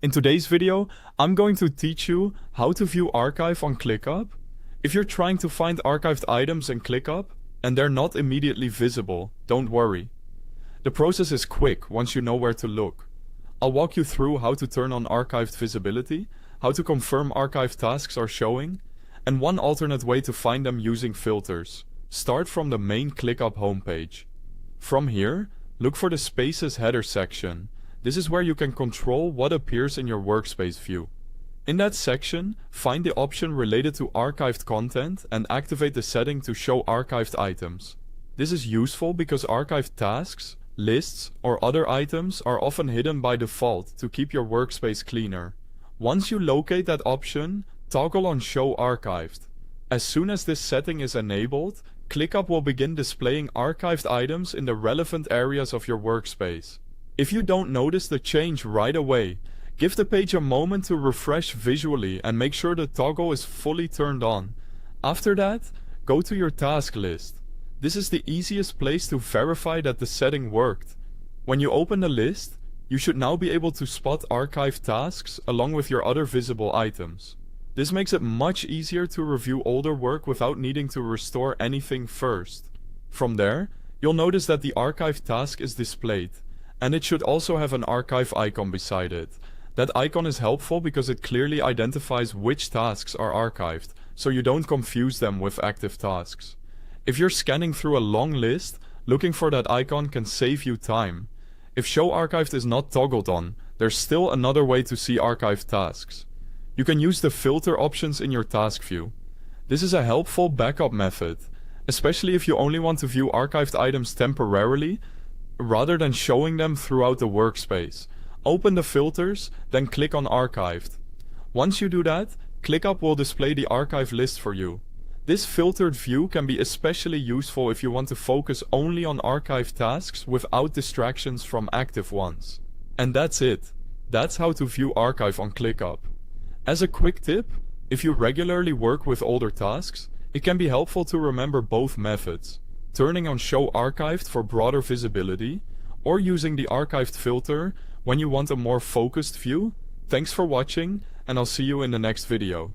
In today's video, I'm going to teach you how to view archive on ClickUp. If you're trying to find archived items in ClickUp and they're not immediately visible, don't worry. The process is quick once you know where to look. I'll walk you through how to turn on archived visibility, how to confirm archived tasks are showing, and one alternate way to find them using filters. Start from the main ClickUp homepage. From here, look for the Spaces header section. This is where you can control what appears in your Workspace view. In that section, find the option related to archived content and activate the setting to show archived items. This is useful because archived tasks, lists, or other items are often hidden by default to keep your workspace cleaner. Once you locate that option, toggle on Show Archived. As soon as this setting is enabled, ClickUp will begin displaying archived items in the relevant areas of your workspace. If you don't notice the change right away, give the page a moment to refresh visually and make sure the toggle is fully turned on. After that, go to your task list. This is the easiest place to verify that the setting worked. When you open the list, you should now be able to spot archived tasks along with your other visible items. This makes it much easier to review older work without needing to restore anything first. From there, you'll notice that the archived task is displayed. And it should also have an archive icon beside it. That icon is helpful because it clearly identifies which tasks are archived, so you don't confuse them with active tasks. If you're scanning through a long list, looking for that icon can save you time. If Show Archived is not toggled on, there's still another way to see archived tasks. You can use the filter options in your task view. This is a helpful backup method, especially if you only want to view archived items temporarily, rather than showing them throughout the workspace. Open the filters, then click on Archived. Once you do that, ClickUp will display the archive list for you. This filtered view can be especially useful if you want to focus only on archived tasks without distractions from active ones. And that's it. That's how to view archive on ClickUp. As a quick tip, if you regularly work with older tasks, it can be helpful to remember both methods. Turning on Show Archived for broader visibility, or using the archived filter when you want a more focused view. Thanks for watching, and I'll see you in the next video.